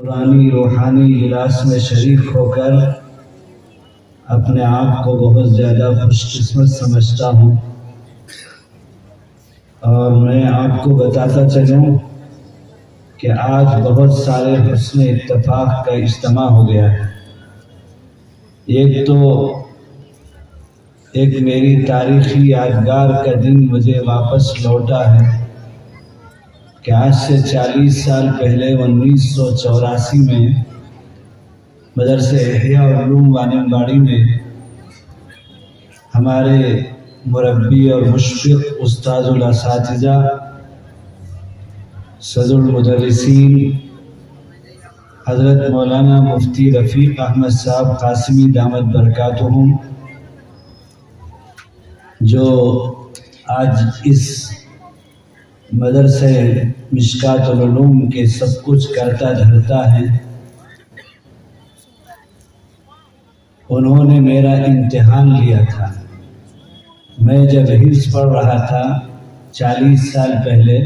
قرآنی روحانی اجلاس میں شریک ہو کر اپنے آپ کو بہت زیادہ خوش قسمت سمجھتا ہوں، اور میں آپ کو بتاتا چلوں کہ آج بہت سارے حسن اتفاق کا اجتماع ہو گیا ہے۔ ایک میری تاریخی یادگار کا دن مجھے واپس لوٹا ہے کہ آج سے 40 سال پہلے 1984 میں مدرسہ احیاء علوم وانمباڑی میں ہمارے مربی اور مشفق استاد الاساتذہ صدر المدرسین حضرت مولانا مفتی رفیق احمد صاحب قاسمی دامت برکاتہم، جو آج اس مدرسہ مشکات العلوم کے سب کچھ کرتا دھرتا ہے، انہوں نے میرا امتحان لیا تھا۔ میں جب حفظ پڑھ رہا تھا 40 سال پہلے،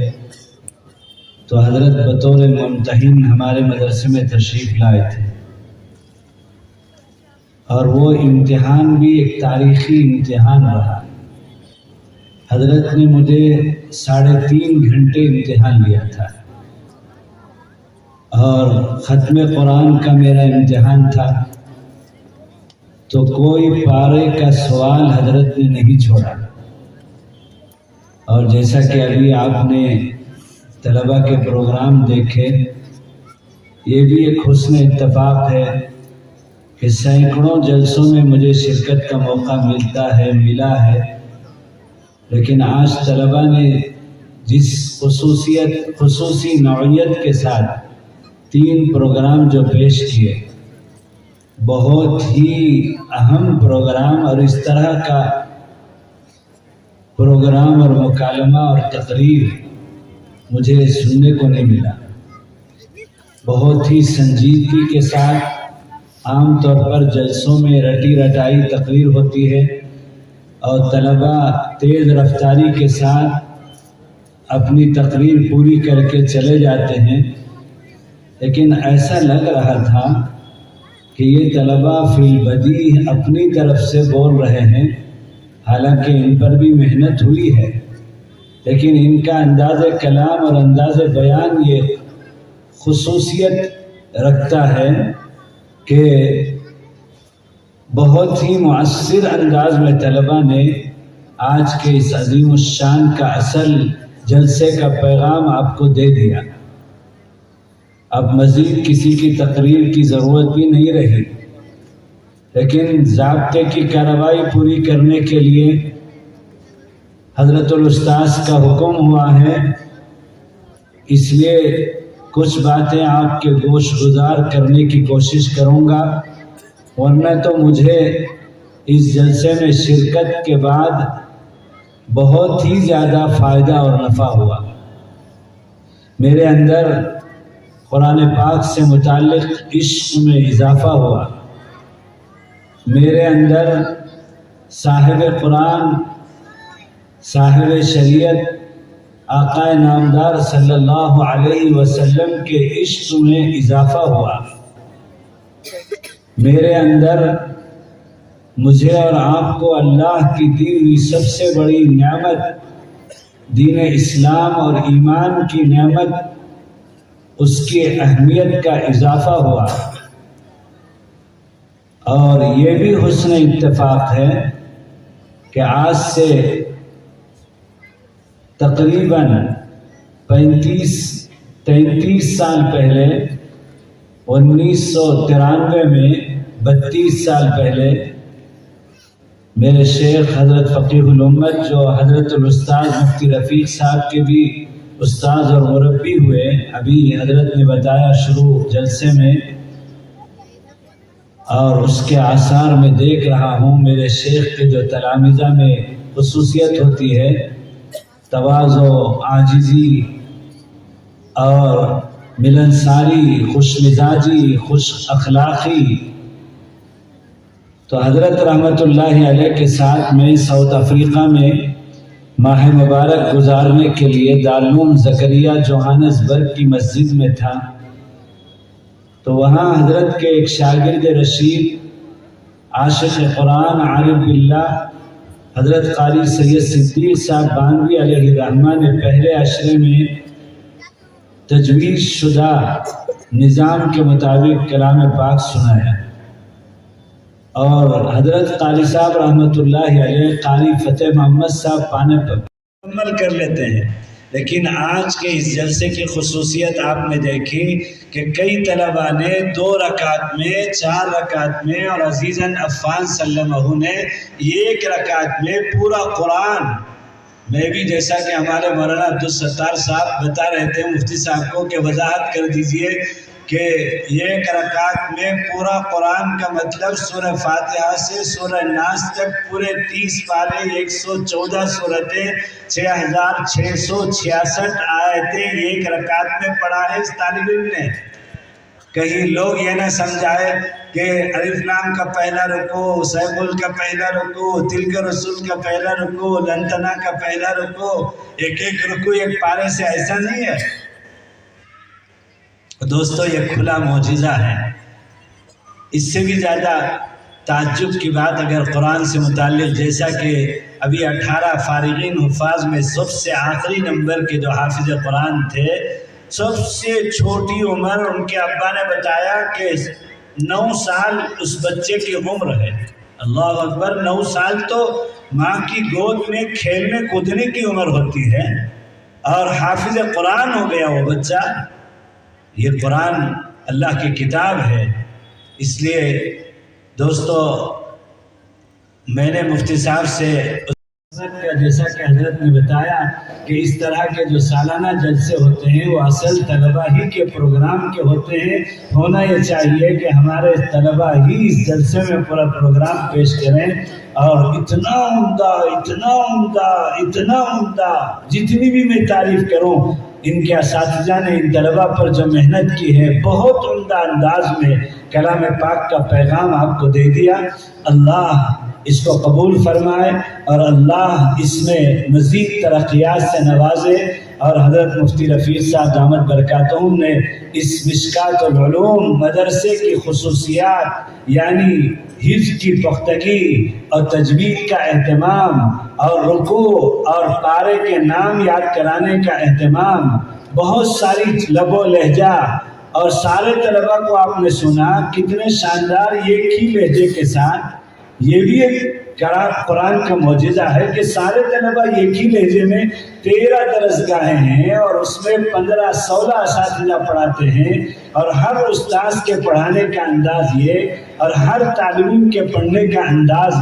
تو حضرت بطور ممتحن ہمارے مدرسے میں تشریف لائے تھے، اور وہ امتحان بھی ایک تاریخی امتحان رہا۔ حضرت نے مجھے 3.5 گھنٹے امتحان لیا تھا، اور ختم قرآن کا میرا امتحان تھا، تو کوئی پارے کا سوال حضرت نے نہیں چھوڑا۔ اور جیسا کہ ابھی آپ نے طلبہ کے پروگرام دیکھے، یہ بھی ایک حسن اتفاق ہے کہ سینکڑوں جلسوں میں مجھے شرکت کا موقع ملا ہے، لیکن آج طلبہ نے جس خصوصی نوعیت کے ساتھ 3 پروگرام جو پیش کیے، بہت ہی اہم پروگرام، اور اس طرح کا پروگرام اور مکالمہ اور تقریر مجھے سننے کو نہیں ملا۔ بہت ہی سنجیدگی کے ساتھ، عام طور پر جلسوں میں رٹی رٹائی تقریر ہوتی ہے اور طلبہ تیز رفتاری کے ساتھ اپنی تقریر پوری کر کے چلے جاتے ہیں، لیکن ایسا لگ رہا تھا کہ یہ طلبہ فی البدیہہ اپنی طرف سے بول رہے ہیں، حالانکہ ان پر بھی محنت ہوئی ہے، لیکن ان کا انداز کلام اور انداز بیان یہ خصوصیت رکھتا ہے کہ بہت ہی مؤثر انداز میں طلبہ نے آج کے اس عظیم الشان کا اصل جلسے کا پیغام آپ کو دے دیا۔ اب مزید کسی کی تقریر کی ضرورت بھی نہیں رہی، لیکن ضابطے کی کارروائی پوری کرنے کے لیے حضرت الاستاذ کا حکم ہوا ہے، اس لیے کچھ باتیں آپ کے گوش گزار کرنے کی کوشش کروں گا، ورنہ تو مجھے اس جلسے میں شرکت کے بعد بہت ہی زیادہ فائدہ اور نفع ہوا۔ میرے اندر قرآن پاک سے متعلق عشق میں اضافہ ہوا، میرے اندر صاحب قرآن، صاحب شریعت، آقا نامدار صلی اللہ علیہ وسلم کے عشق میں اضافہ ہوا، میرے اندر مجھے اور آپ کو اللہ کی دی ہوئی سب سے بڑی نعمت دین اسلام اور ایمان کی نعمت، اس کی اہمیت کا اضافہ ہوا۔ اور یہ بھی حسن اتفاق ہے کہ آج سے تقریباً 33 سال پہلے، 1993 میں 32 سال پہلے، میرے شیخ حضرت فقیہ الامت، جو حضرت الاستاذ مفتی رفیق صاحب کے بھی استاذ اور مربی ہوئے، ابھی حضرت نے بتایا شروع جلسے میں، اور اس کے آثار میں دیکھ رہا ہوں۔ میرے شیخ کے جو تلامذہ میں خصوصیت ہوتی ہے، تواضع، عاجزی اور ملنساری، خوش مزاجی، خوش اخلاقی، تو حضرت رحمت اللہ علیہ کے ساتھ میں ساؤتھ افریقہ میں ماہ مبارک گزارنے کے لیے دارالعلوم زکریا جوہانسبرگ کی مسجد میں تھا، تو وہاں حضرت کے ایک شاگرد رشید عاشق قرآن عارف باللہ حضرت قاری سید صدیق صاحب بانوی علیہ الرحمہ نے پہلے عشرے میں تجویز شدہ نظام کے مطابق کلام پاک سنایا، اور حضرت قاری صاحب رحمۃ اللہ علیہ قاری فتح محمد صاحب پانے پر مکمل کر لیتے ہیں۔ لیکن آج کے اس جلسے کی خصوصیت آپ نے دیکھی کہ کئی طلباء نے 2 رکعت میں، 4 رکعت میں، اور عزیزاً عفان سلمہ نے 1 رکعت میں پورا قرآن، میں بھی جیسا کہ ہمارے مولانا عبدالستار صاحب بتا رہے تھے مفتی صاحب کو کہ وضاحت کر دیجئے کہ 1 رکعت میں پورا قرآن کا مطلب سورہ فاتحہ سے سورہ ناس تک پورے 30 پارے، 114 صورتیں، 6666 آیتیں 1 رکعت میں پڑھا ہے اس طالب علم نے۔ کہیں لوگ یہ نہ سمجھائے کہ الف لام کا پہلا رکوع، سیف کا پہلا رکوع، تلک رسول کا پہلا رکوع، لنتنا کا پہلا رکوع، ایک رکوع 1 پارے سے، ایسا نہیں ہے دوستو، یہ کھلا معجزہ ہے۔ اس سے بھی زیادہ تعجب کی بات اگر قرآن سے متعلق، جیسا کہ ابھی 18 فارغین حفاظ میں سب سے آخری نمبر کے جو حافظ قرآن تھے، سب سے چھوٹی عمر ان کے ابا نے بتایا کہ 9 سال اس بچے کی عمر ہے۔ اللہ اکبر، 9 سال تو ماں کی گود میں کھیلنے کودنے کی عمر ہوتی ہے، اور حافظ قرآن ہو گیا وہ بچہ۔ یہ قرآن اللہ کی کتاب ہے۔ اس لیے دوستو، میں نے مفتی صاحب سے جیسا کہ حضرت نے بتایا کہ اس طرح کے جو سالانہ جلسے ہوتے ہیں وہ اصل طلبہ ہی کے پروگرام کے ہوتے ہیں۔ ہونا یہ چاہیے کہ ہمارے طلبہ ہی اس جلسے میں پورا پروگرام پیش کریں، اور اتنا عمدہ، اتنا عمدہ، اتنا عمدہ، جتنی بھی میں تعریف کروں، ان کے اساتذہ نے ان طلبہ پر جو محنت کی ہے، بہت عمدہ انداز میں کلام پاک کا پیغام آپ کو دے دیا۔ اللہ اس کو قبول فرمائے، اور اللہ اس میں مزید ترقیات سے نوازے۔ اور حضرت مفتی رفیق صاحب دامت برکاتہم نے اس مشکات العلوم مدرسے کی خصوصیات، یعنی حفظ کی پختگی اور تجوید کا اہتمام، اور رکوع اور پارے کے نام یاد کرانے کا اہتمام، بہت ساری لب و لہجہ، اور سارے طلبہ کو آپ نے سنا کتنے شاندار ایک ہی لہجے کے ساتھ۔ یہ بھی ایک قرآن کا معجزہ ہے کہ سارے طلبہ ایک ہی لہجے میں، 13 درسگاہیں ہیں، اور اس میں 15-16 اساتذہ پڑھاتے ہیں، اور ہر استاذ کے پڑھانے کا انداز یہ، اور ہر طالب علم کے پڑھنے کا انداز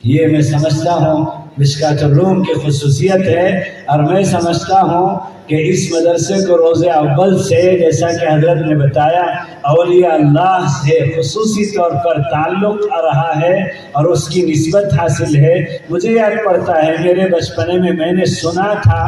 یہ میں سمجھتا ہوں مشکات العلوم کی خصوصیت ہے۔ اور میں سمجھتا ہوں کہ اس مدرسے کو روز اول سے، جیسا کہ حضرت نے بتایا، اولیاء اللہ سے خصوصی طور پر تعلق رہا ہے اور اس کی نسبت حاصل ہے۔ مجھے یاد پڑتا ہے میرے بچپنے میں نے سنا تھا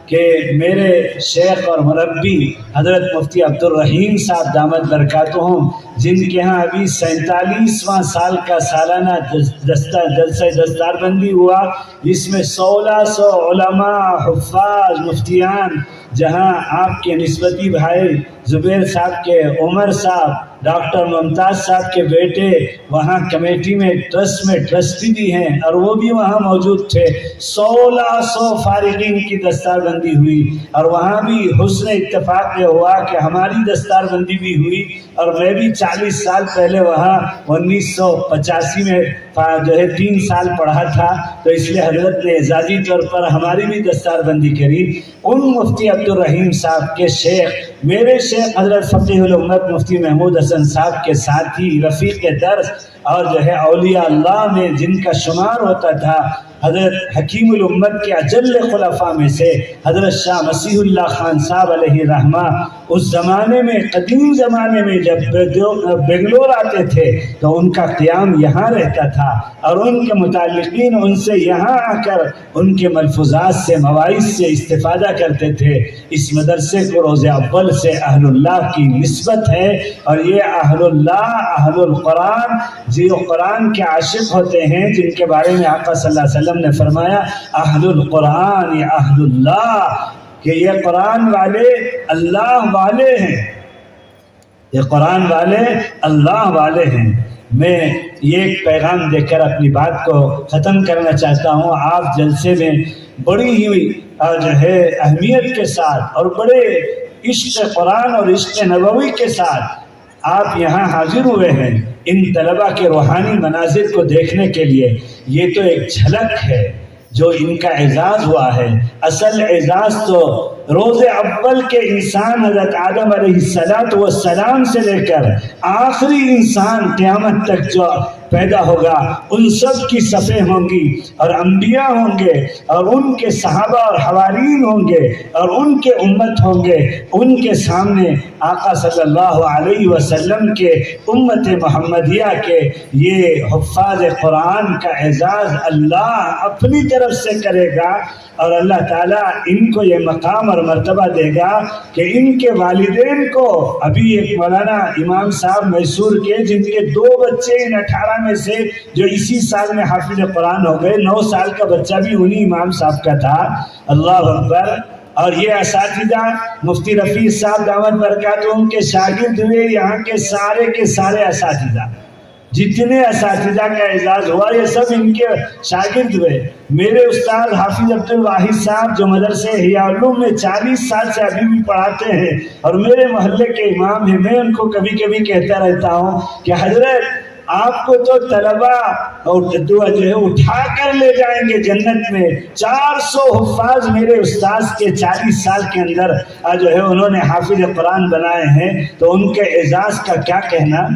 کہ میرے شیخ اور مربی حضرت مفتی عبدالرحیم صاحب دامت برکاتہم، جن کے ہاں ابھی 47واں سال کا سالانہ جلسہ دستار بندی ہوا، جس میں 1600 علماء، حفاظ، مفتیان، جہاں آپ کے نسبتی بھائی زبیر صاحب کے عمر صاحب، ڈاکٹر ممتاز صاحب کے بیٹے وہاں کمیٹی میں ٹرسٹ میں ٹرسٹی بھی ہیں، اور وہ بھی وہاں موجود تھے۔ 1600 فارغین کی دستار بندی ہوئی، اور وہاں بھی حسن اتفاق یہ ہوا کہ ہماری دستار بندی بھی ہوئی، اور میں بھی 40 سال پہلے وہاں 1985 میں جو ہے 3 سال پڑھا تھا، تو اس لیے حضرت نے اعزازی طور پر ہماری بھی دستار بندی کری۔ ان مفتی عبدالرحیم صاحب کے شیخ، میرے شیخ حضرت فقیہ الامت مفتی محمود حسن صاحب کے ساتھی، رفیق درس، اور جو ہے اولیاء اللہ میں جن کا شمار ہوتا تھا، حضرت حکیم الامت کے اجل خلفاء میں سے حضرت شاہ مسیح اللہ خان صاحب علیہ رحمہ، اس زمانے میں، قدیم زمانے میں جب بنگلور آتے تھے تو ان کا قیام یہاں رہتا تھا، اور ان کے متعلقین ان سے یہاں آ کر ان کے ملفوظات سے، مواعظ سے استفادہ کرتے تھے۔ اس مدرسے کو روز اول سے اہل اللہ کی نسبت ہے، اور یہ اہل اللہ، اہل القرآن، جو قرآن کے عاشق ہوتے ہیں، جن کے بارے میں آقا صلی اللہ علیہ وسلم نے فرمایا اہل القرآن اہل اللہ، کہ یہ قرآن والے اللہ والے ہیں۔ یہ قرآن والے اللہ والے ہیں۔ میں یہ ایک پیغام دے کر اپنی بات کو ختم کرنا چاہتا ہوں۔ آپ جلسے میں بڑی ہی جو ہے اہمیت کے ساتھ اور بڑے عشق قرآن اور عشق نبوی کے ساتھ آپ یہاں حاضر ہوئے ہیں ان طلبہ کے روحانی مناظر کو دیکھنے کے لیے۔ یہ تو ایک جھلک ہے جو ان کا اعزاز ہوا ہے۔ اصل اعزاز تو روز اول کے انسان حضرت آدم علیہ السلام سے لے کر آخری انسان قیامت تک جو پیدا ہوگا ان سب کی صفیں ہوں گی، اور انبیاء ہوں گے، اور ان کے صحابہ اور حوارین ہوں گے، اور ان کے امت ہوں گے۔ ان کے سامنے آقا صلی اللہ علیہ وسلم کے امت محمدیہ کے یہ حفاظ قرآن کا اعزاز اللہ اپنی طرف سے کرے گا، اور اللہ تعالیٰ ان کو یہ مقام اور مرتبہ دے گا کہ ان کے والدین کو، ابھی ایک مولانا امام صاحب میسور کے جن کے 2 بچے ان 18 میں سے جو اسی سال میں حافظ قرآن ہو گئے، 9 سال کا بچہ بھی انہی امام صاحب کا تھا۔ اللہ اکبر۔ اور یہ اساتذہ مفتی رفیع صاحب دعوت برکاتہم کے شاگرد ہوئے، یہاں کے سارے اساتذہ، جتنے اساتذہ کا اعزاز ہوا یہ سب ان کے شاگرد ہوئے۔ میرے استاد حافظ عبد الواحد صاحب جو مدرسے احیاء العلوم میں 40 سال سے ابھی بھی پڑھاتے ہیں اور میرے محلے کے امام ہیں، میں ان کو کبھی کبھی کہتا رہتا ہوں کہ حضرت آپ کو تو طلبہ جو ہے اٹھا کر لے جائیں گے جنت میں۔ 400 حفاظ میرے استاذ کے 40 سال کے اندر جو ہے انہوں نے حافظ قرآن بنائے ہیں، تو ان کے اعزاز کا کیا کہنا۔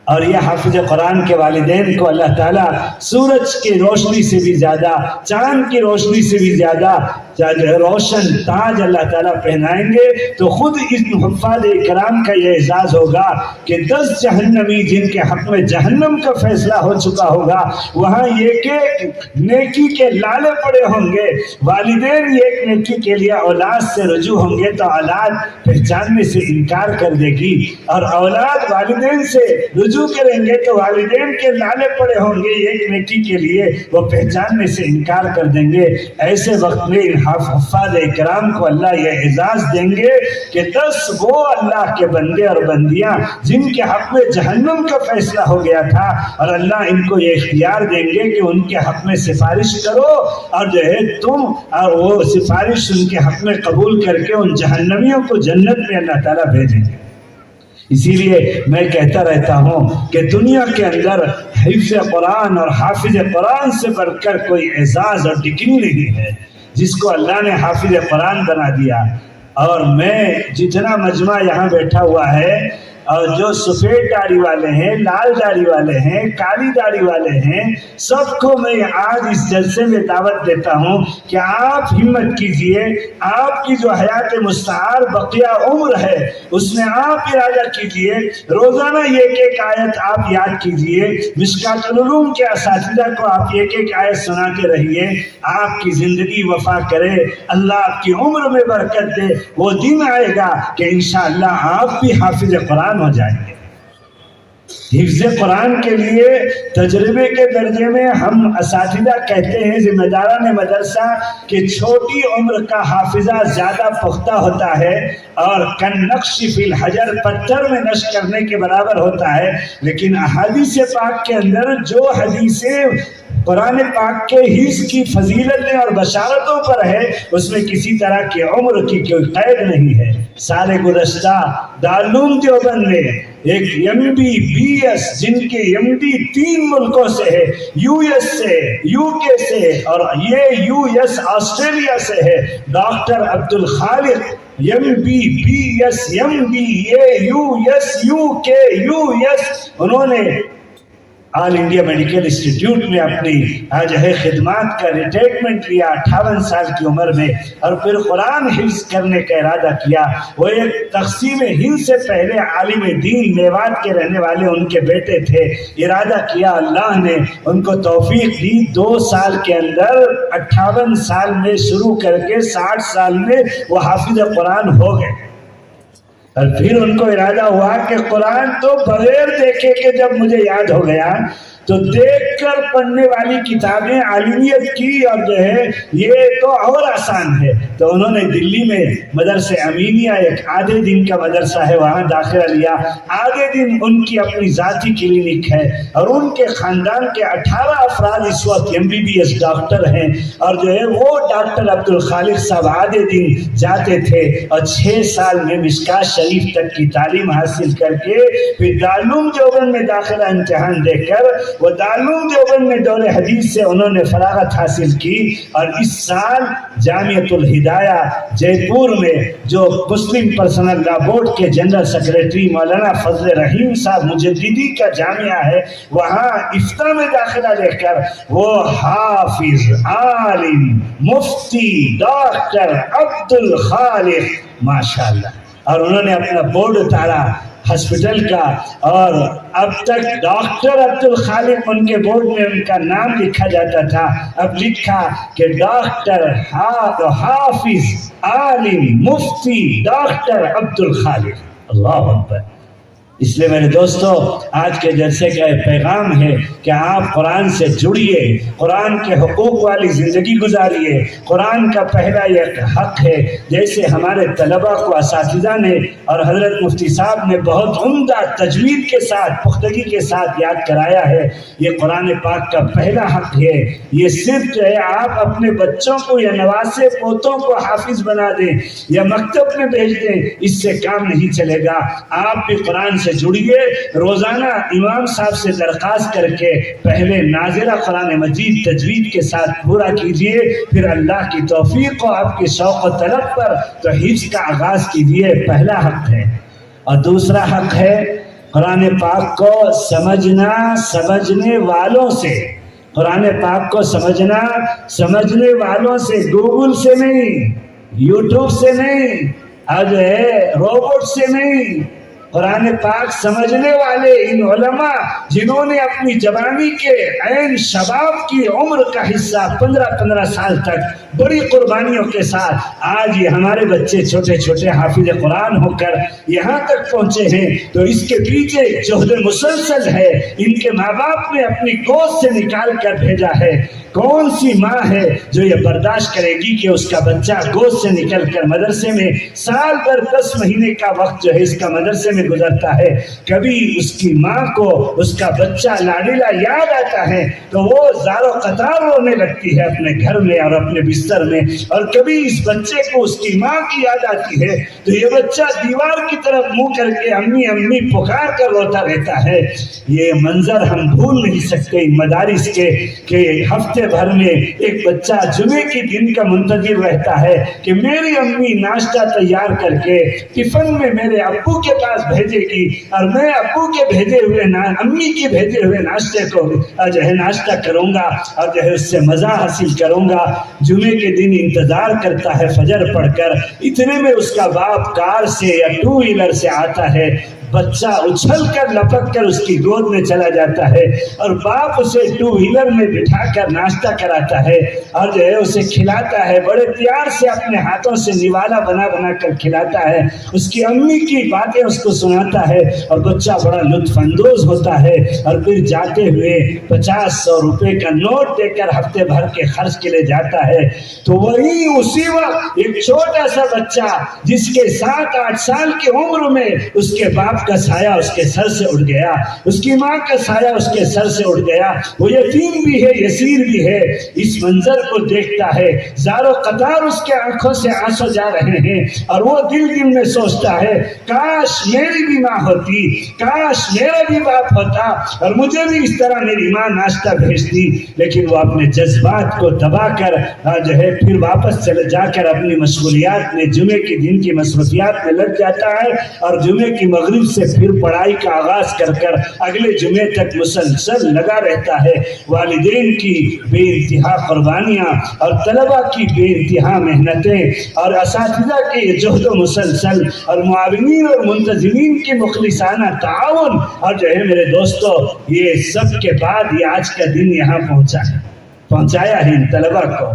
اور یہ حافظ قرآن کے والدین کو اللہ تعالیٰ سورج کی روشنی سے بھی زیادہ، چاند کی روشنی سے بھی زیادہ روشن تاج اللہ تعالیٰ پہنائیں گے، تو خود اس حفاظ اکرام کا یہ اعزاز ہوگا کہ 10 جہنمی جن کے حق میں جہنم کا فیصلہ ہو چکا ہوگا، وہاں یہ کہ نیکی کے لالے پڑے ہوں گے۔ والدین ایک نیکی کے لیے اولاد سے رجوع ہوں گے تو اولاد پہچاننے سے انکار کر دے گی، اور اولاد والدین سے رجوع کریں گے تو والدین کے لالے پڑے ہوں گے ایک نیکی کے لیے، وہ پہچاننے سے انکار کر دیں گے۔ ایسے وقت میں ان حفاظ اکرام کو اللہ یہ اعزاز دیں گے کہ 10 وہ اللہ کے بندے اور بندیاں جن کے حق میں جہنم کا فیصلہ ہو گیا تھا، اور اللہ ان کو یہ اختیار دیں گے کہ ان کے حق میں سفارش کرو، اور جو ہے تم اور وہ سفارش ان کے حق میں قبول کر کے ان جہنمیوں کو جنت میں اللہ تعالیٰ بھیجیں گے۔ اسی لیے میں کہتا رہتا ہوں کہ دنیا کے اندر حفظ قرآن اور حافظ قرآن سے بڑھ کر کوئی اعزاز اور ڈگری نہیں ہے جس کو اللہ نے حافظ قرآن بنا دیا۔ اور میں جتنا مجمع یہاں بیٹھا ہوا ہے، اور جو سفید داڑھی والے ہیں، لال داڑھی والے ہیں، کالی داڑھی والے ہیں، سب کو میں آج اس جلسے میں دعوت دیتا ہوں کہ آپ ہمت کیجئے، آپ کی جو حیات مستعار بقیہ عمر ہے اس میں آپ ارادہ کیجئے، روزانہ ایک آیت آپ یاد کیجئے، مشکوٰۃ العلوم کے اساتذہ کو آپ ایک آیت سناتے رہیے، آپ کی زندگی وفا کرے، اللہ آپ کی عمر میں برکت دے۔ وہ دن آئے گا کہ انشاءاللہ آپ بھی حافظ قرآن ہو جائیں گے۔ حفظ قرآن کے لیے تجربے کے درجے میں ہم اساتذہ کہتے ہیں، ذمہ داران مدرسہ، کہ چھوٹی عمر کا حافظہ زیادہ پختہ ہوتا ہے اور کن نقش فی الحجر، پتھر میں نقش کرنے کے برابر ہوتا ہے۔ لیکن احادیث پاک کے اندر جو حدیثیں قرآن پاک کے حفظ کی فضیلتیں اور بشارتوں پر ہے، اس میں کسی طرح کی عمر کی کوئی قید نہیں ہے۔ سال گزشتہ دارالعلوم دیوبند میں ایک MBBS جن کے MD 3 ملکوں سے ہے، US سے، UK سے، اور یہ US آسٹریلیا سے ہے، doctor Abdulkhaliq MBBS MBA US UK US، انہوں نے آل انڈیا میڈیکل انسٹیٹیوٹ میں اپنی جو ہے خدمات کا ریٹائرمنٹ لیا 58 سال کی عمر میں، اور پھر قرآن حفظ کرنے کا ارادہ کیا۔ وہ ایک تقسیم ہند سے پہلے عالم دین میوات کے رہنے والے ان کے بیٹے تھے۔ ارادہ کیا، اللہ نے ان کو توفیق دی، 2 سال کے اندر 58 سال میں شروع کر کے 60 سال میں وہ حافظ قرآن ہو گئے۔ اور پھر ان کو ارادہ ہوا کہ قرآن تو بغیر دیکھے کہ جب مجھے یاد ہو گیا تو دیکھ کر پڑھنے والی کتابیں عالمیت کی اور جو ہے یہ تو اور آسان ہے. تو انہوں نے دلی میں مدرسہ امینیہ ایک آدھے دن کا مدرسہ ہے وہاں داخلہ لیا. آدھے دن ان کی اپنی ذاتی کلینک ہے اور ان کے خاندان کے 18 افراد اس وقت MBBS ڈاکٹر ہیں اور جو ہے وہ ڈاکٹر عبدالخالق صاحب آدھے دن جاتے تھے اور 6 سال میں مشکات شریف تک کی تعلیم حاصل کر کے پھر دارالعلوم دیوبند میں داخلہ امتحان دے کر وہ دارالعلوم دیوبند میں دور حدیث سے انہوں نے فراغت حاصل کی اور اس سال جامعۃ الہدایہ جے پور میں جو مسلم پرسنل لا بورڈ کے جنرل سیکریٹری مولانا فضل رحیم صاحب مجددی کا جامعہ ہے وہاں افتاء میں داخلہ لے کر وہ حافظ عالم مفتی ڈاکٹر عبدالخالق ماشاءاللہ اور انہوں نے اپنا بورڈ اتارا ہاسپٹل کا اور اب تک ڈاکٹر عبدالخالق ان کے بورڈ میں ان کا نام لکھا جاتا تھا. اب لکھا کہ ڈاکٹر حافظ عالم مفتی ڈاکٹر عبدالخالق. اللہ اکبر. اس لیے میرے دوستو آج کے جلسے کا پیغام ہے کہ آپ قرآن سے جڑیے, قرآن کے حقوق والی زندگی گزاریے. قرآن کا پہلا ایک حق ہے جیسے ہمارے طلباء کو اساتذہ نے اور حضرت مفتی صاحب نے بہت عمدہ تجوید کے ساتھ پختگی کے ساتھ یاد کرایا ہے. یہ قرآن پاک کا پہلا حق ہے. یہ صرف جو ہے آپ اپنے بچوں کو یا نواسے پوتوں کو حافظ بنا دیں یا مکتب میں بھیج دیں, اس سے کام نہیں چلے گا. آپ بھی قرآن سے جڑیے. روزانہ امام صاحب سے درخواست کر کے پہلے ناظرہ قرآن مجید تجوید کے ساتھ پورا کیجئے, پھر اللہ کی توفیق کو آپ کے شوق و طلب پر تو حفظ کا آغاز کیجئے. پہلا حق ہے. اور دوسرا حق ہے قرآن پاک کو سمجھنا سمجھنے والوں سے. قرآن پاک کو سمجھنا سمجھنے والوں سے, گوگل سے نہیں, یوٹیوب سے نہیں, آج ہے روبوٹ سے نہیں. قرآن پاک سمجھنے والے ان علماء جنہوں نے اپنی جوانی کے عین شباب کی عمر کا حصہ 15 سال تک بڑی قربانیوں کے ساتھ آج یہ ہمارے بچے چھوٹے چھوٹے حافظ قرآن ہو کر یہاں تک پہنچے ہیں, تو اس کے پیچھے جہد مسلسل ہے. ان کے ماں باپ نے اپنی گود سے نکال کر بھیجا ہے. کون سی ماں ہے جو یہ برداشت کرے گی کہ اس کا بچہ گود سے نکل کر مدرسے میں سال بھر 10 مہینے کا وقت جو ہے اس کا مدرسے میں گزرتا ہے, کبھی اس کی ماں کو اس کا بچہ لاڈیلا یاد آتا ہے تو وہ زار و قطار رونے لگتی ہے اپنے گھر میں اور اپنے بستر میں, اور کبھی اس بچے کو اس کی ماں کی یاد آتی ہے تو یہ بچہ دیوار کی طرف منہ کر کے امی امی پکار کر روتا رہتا ہے. یہ منظر ہم بھول نہیں سکتے ان مدارس کے کہ ہفتے بھر میں ایک بچہ جمعے کے دن کا منتظر رہتا ہے کہ میری امی ناشتہ تیار کر کے ٹفن میں میرے ابو کے پاس بھیجے گی اور میں ابو کے بھیجے ہوئے امی کے بھیجے ہوئے ناشتے کو جو ہے ناشتہ کروں گا اور جو ہے اس سے مزہ حاصل کروں گا. جمعے کے دن انتظار کرتا ہے فجر پڑھ کر, اتنے میں اس کا باپ کار سے یا 2 ویلر سے آتا ہے, بچہ اچھل کر لپک کر اس کی گود میں چلا جاتا ہے اور باپ اسے 2 ویلر میں بٹھا کر ناشتہ کراتا ہے اور جو ہے اسے کھلاتا ہے, بڑے پیار سے اپنے ہاتھوں سے نوالا بنا بنا کر کھلاتا ہے, اس کی امی کی باتیں اس کو سناتا ہے اور بچہ بڑا لطف اندوز ہوتا ہے اور پھر جاتے ہوئے 50-100 روپے کا نوٹ دے کر ہفتے بھر کے خرچ کے لیے جاتا ہے. تو وہی اسی وقت ایک چھوٹا سا بچہ جس کے 7-8 سال کی عمر میں اس کے باپ کا سایہ اس کے سر سے اٹھ گیا, اس کی ماں کا سایہ اس کے سر سے اٹھ گیا, وہ یتیم بھی ہے یسیر بھی ہے. اس منظر کو دیکھتا ہے, زار و قطار اس کے آنکھوں سے آنسو جا رہے ہیں اور وہ دل میں سوچتا ہے کاش میری بھی ماں ہوتی, کاش میرا بھی باپ ہوتا اور مجھے بھی اس طرح میری ماں ناشتہ بھیجتی. لیکن وہ اپنے جذبات کو دبا کر جو ہے پھر واپس چلے جا کر اپنی مشغولیات میں جمعے کے دن کی مصروفیات میں لگ جاتا ہے اور جمعے کی مغرب سے پھر پڑھائی کا آغاز کر اگلے جمعے تک مسلسل لگا رہتا ہے. والدین کی بے انتہا قربانیاں اور طلباء کی بے انتہا محنتیں اور اساتذہ کے جہد و مسلسل اور معاونین اور منتظمین کے مخلصانہ تعاون اور جو ہے میرے دوستو یہ سب کے بعد یہ آج کا دن یہاں پہنچایا ہے ان طلباء کو.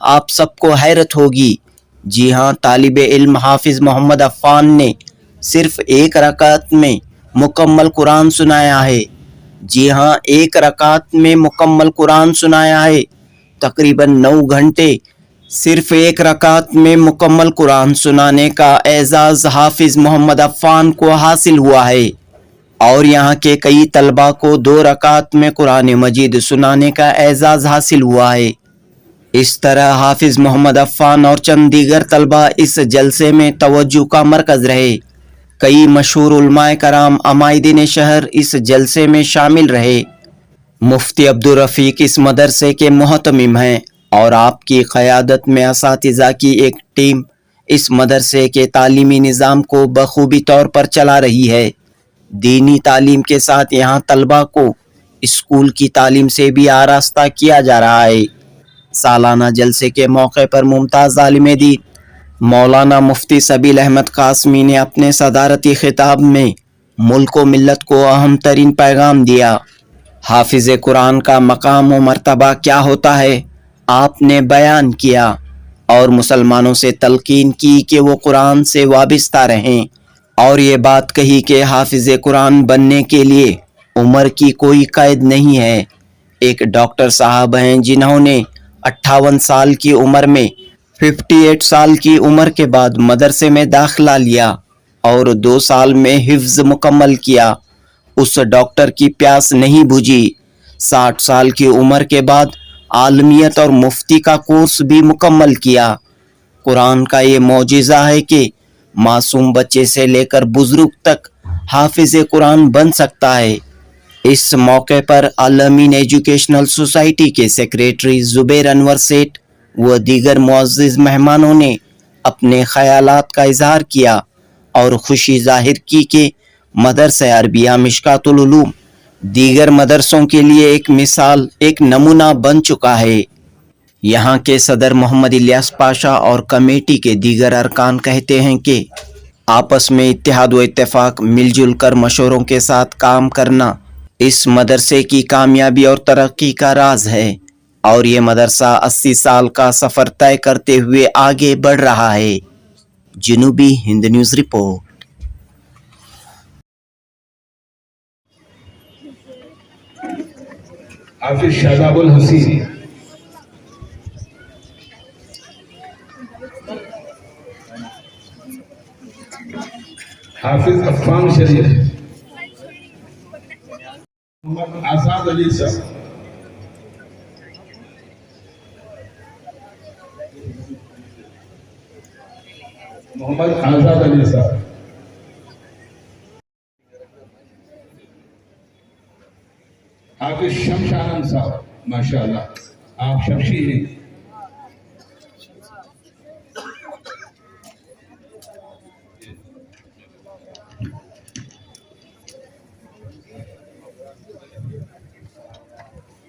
آپ سب کو حیرت ہوگی، جی ہاں، طالب علم حافظ محمد عفان نے صرف ایک رکعت میں مکمل قرآن سنایا ہے۔ جی ہاں، ایک رکعت میں مکمل قرآن سنایا ہے۔ تقریباً 9 گھنٹے صرف ایک رکعت میں مکمل قرآن سنانے کا اعزاز حافظ محمد عفان کو حاصل ہوا ہے، اور یہاں کے کئی طلباء کو 2 رکعت میں قرآن مجید سنانے کا اعزاز حاصل ہوا ہے۔ اس طرح حافظ محمد عفان اور چند دیگر طلباء اس جلسے میں توجہ کا مرکز رہے۔ کئی مشہور علماء کرام عمائدین شہر اس جلسے میں شامل رہے۔ مفتی عبدالرفیق اس مدرسے کے محتمم ہیں، اور آپ کی قیادت میں اساتذہ کی ایک ٹیم اس مدرسے کے تعلیمی نظام کو بخوبی طور پر چلا رہی ہے۔ دینی تعلیم کے ساتھ یہاں طلباء کو اسکول کی تعلیم سے بھی آراستہ کیا جا رہا ہے۔ سالانہ جلسے کے موقع پر ممتاز عالم دین مولانا مفتی سبیل احمد قاسمی نے اپنے صدارتی خطاب میں ملک و ملت کو اہم ترین پیغام دیا۔ حافظ قرآن کا مقام و مرتبہ کیا ہوتا ہے آپ نے بیان کیا، اور مسلمانوں سے تلقین کی کہ وہ قرآن سے وابستہ رہیں، اور یہ بات کہی کہ حافظ قرآن بننے کے لیے عمر کی کوئی قید نہیں ہے۔ ایک ڈاکٹر صاحب ہیں جنہوں نے 58 سال کی عمر میں 58 سال کی عمر کے بعد مدرسے میں داخلہ لیا اور 2 سال میں حفظ مکمل کیا۔ اس ڈاکٹر کی پیاس نہیں بجھی۔ 60 سال کی عمر کے بعد عالمیت اور مفتی کا کورس بھی مکمل کیا۔ قرآن کا یہ معجزہ ہے کہ معصوم بچے سے لے کر بزرگ تک حافظ قرآن بن سکتا ہے۔ اس موقع پر الامین ایجوکیشنل سوسائٹی کے سیکریٹری زبیر انور سیٹھ و دیگر معزز مہمانوں نے اپنے خیالات کا اظہار کیا اور خوشی ظاہر کی کہ مدرسہ عربیہ مشکات العلوم دیگر مدرسوں کے لیے ایک مثال، ایک نمونہ بن چکا ہے۔ یہاں کے صدر محمد الیاس پاشا اور کمیٹی کے دیگر ارکان کہتے ہیں کہ آپس میں اتحاد و اتفاق، مل جل کر مشوروں کے ساتھ کام کرنا اس مدرسے کی کامیابی اور ترقی کا راز ہے، اور یہ مدرسہ 80 سال کا سفر طے کرتے ہوئے آگے بڑھ رہا ہے۔ جنوبی ہند نیوز رپورٹ۔ حافظ شاداب الحسین، حافظ عفان شریف، محمد آزاد علی صاحب، محمد آزاد علی صاحب، حافظ شمش آنند صاحب، ماشاءاللہ آپ شمشی ہیں۔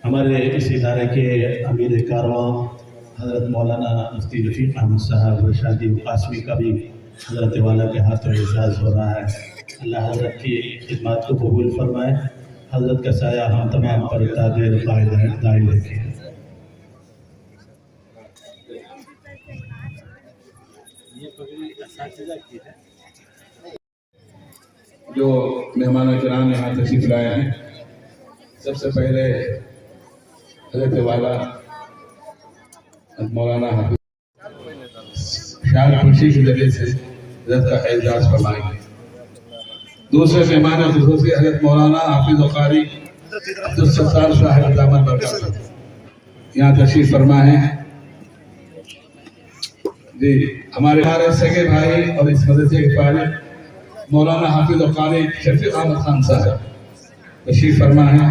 ہمارے اس ادارے کے امیر کارواں حضرت مولانا مفتی رفیق احمد صاحب شادی قاسمی کا بھی حضرت والا کے ہاتھوں اعزاز ہو رہا ہے۔ اللہ حضرت کی خدمات کو قبول فرمائے، حضرت کا سایہ ہم تمام پر دائر رکھے۔ جو مہمان کرام یہاں تشریف لائے ہیں، سب سے پہلے حضرت والا مولانا حافظ شاہ خورشی کے ذریعے سے حضرت کا اعزاز فرمائیں گے۔ دوسرے مہمان خصوصی حضرت مولانا حافظ قاری عبدالستار صاحب دامت برکاتہ یہاں تشریف فرما ہے۔ جی ہمارے سگے بھائی اور اس مدرسے کے فارغ مولانا حافظ قاری شفیق احمد خان صاحب تشریف فرما ہے،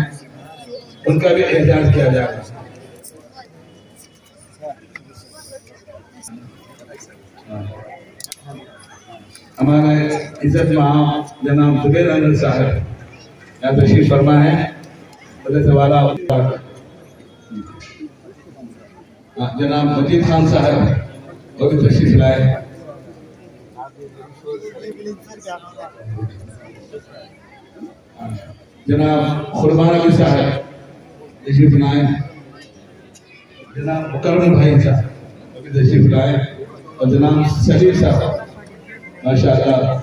ان کا بھی اعزاز کیا جائے۔ ہمارے عزت مآب جناب زبیر انور صاحب یہاں تشریف فرما ہے، حضرت والا جناب مجید خان صاحب وہ بھی تشریف لائے۔ جناب قربان علی صاحب تشریف لائے، جناب مکرم بھائی صاحب تشریف لائے اور جناب سلیم صاحب ماشاء اللہ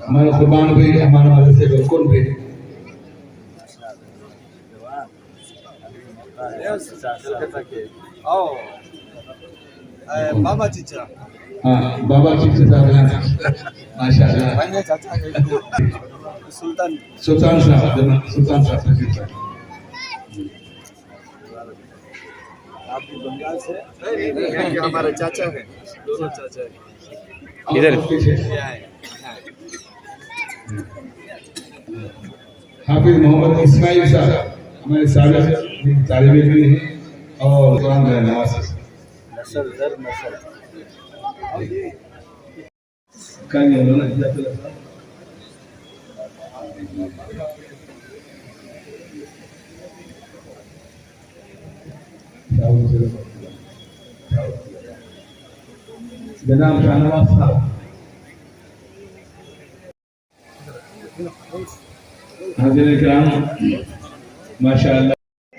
ہمارے قربان بھی ہمارے مدرسے کے رکن بھی بابا چچا ہاں بابا چیچے صاحب ہیں ماشاء اللہ سلطان صاحب جناب سلطان صاحب تشریف لائے آپ بھی بنگال سے ہمارے چاچا ہیں دونوں چاچا ہیں ادھر پیچھے حافظ محمد اسماعیل صاحب ہمارے سابق طالب علم بھی ہیں اور قرآن کا نواز نسل در نسل جناب شاہ نواز صاحب حاضرین کرام ماشاء اللہ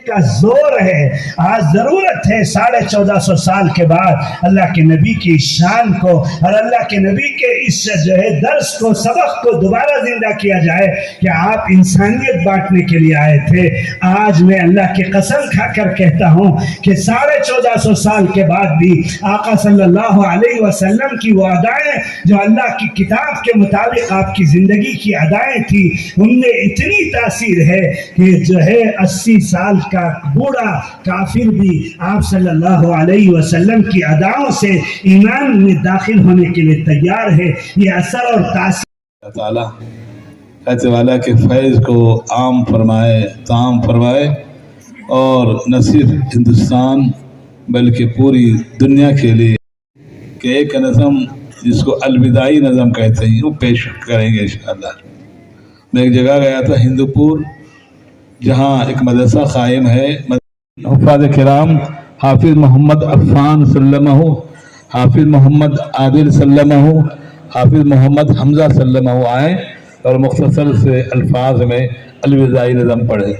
کا زور ہے آج ضرورت ہے 1450 سال کے بعد اللہ کے نبی کی شان کو اور اللہ کے نبی کے اس جو ہے درس کو سبق کو دوبارہ زندہ کیا جائے کہ آپ انسانیت بانٹنے کے لیے آئے تھے. آج میں اللہ کی قسم کھا کر کہتا ہوں کہ 1450 سال کے بعد بھی آقا صلی اللہ علیہ وسلم کی وہ ادائیں جو اللہ کی کتاب کے مطابق آپ کی زندگی کی ادائیں تھی ان میں اتنی تاثیر ہے کہ جو ہے 80 سال کا بوڑھا کافر بھی آپ صلی اللہ علیہ وسلم کی اداؤں سے ایمان میں داخل ہونے کے لیے تیار ہے. یہ اثر اور تاثیر اللہ تعالیٰ حضرت والا کے فیض کو عام فرمائے تام فرمائے اور نہ صرف ہندوستان بلکہ پوری دنیا کے لیے کہ ایک نظم جس کو الوداعی نظم کہتے ہیں وہ پیش کریں گے انشاءاللہ. میں ایک جگہ گیا تھا ہندوپور جہاں ایک مدرسہ قائم ہے. حفاظ کرام حافظ محمد عفان سلمہ حافظ محمد عادل سلمہ حافظ محمد حمزہ سلمہ آئے اور مختصر سے الفاظ میں الوداعی نظم پڑھے.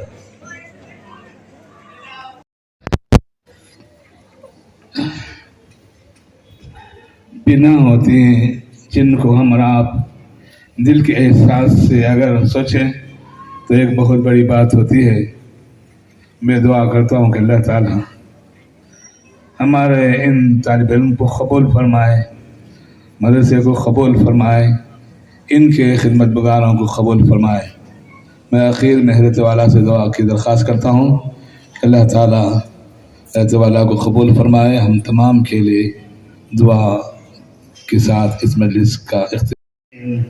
بنا ہوتی ہیں جن کو ہم آپ دل کے احساس سے اگر سوچیں تو ایک بہت بڑی بات ہوتی ہے. میں دعا کرتا ہوں کہ اللہ تعالیٰ ہمارے ان طالب علم کو قبول فرمائے, مدرسے کو قبول فرمائے, ان کے خدمت گزاروں کو قبول فرمائے. میں آخر میں حضرت والا سے دعا کی درخواست کرتا ہوں کہ اللہ تعالیٰ حضرت والا کو قبول فرمائے. ہم تمام کے لیے دعا کے ساتھ اس مجلس کا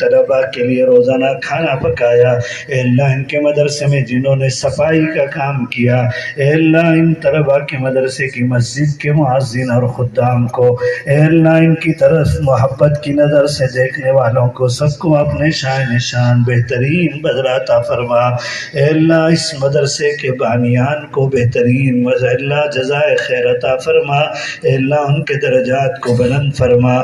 طلباء کے لیے روزانہ کھانا پکایا. اے اللہ ان کے مدرسے میں جنہوں نے صفائی کا کام کیا, اے اللہ ان طلباء کے مدرسے کی مسجد کے معززین اور خدام کو, اے اللہ ان کی طرف محبت کی نظر سے دیکھنے والوں کو سب کو اپنے شان نشان بہترین بدلہ عطا فرما. اے اللہ اس مدرسے کے بانیان کو بہترین اللہ جزائے خیر عطا فرما. اے اللہ ان کے درجات کو بلند فرما.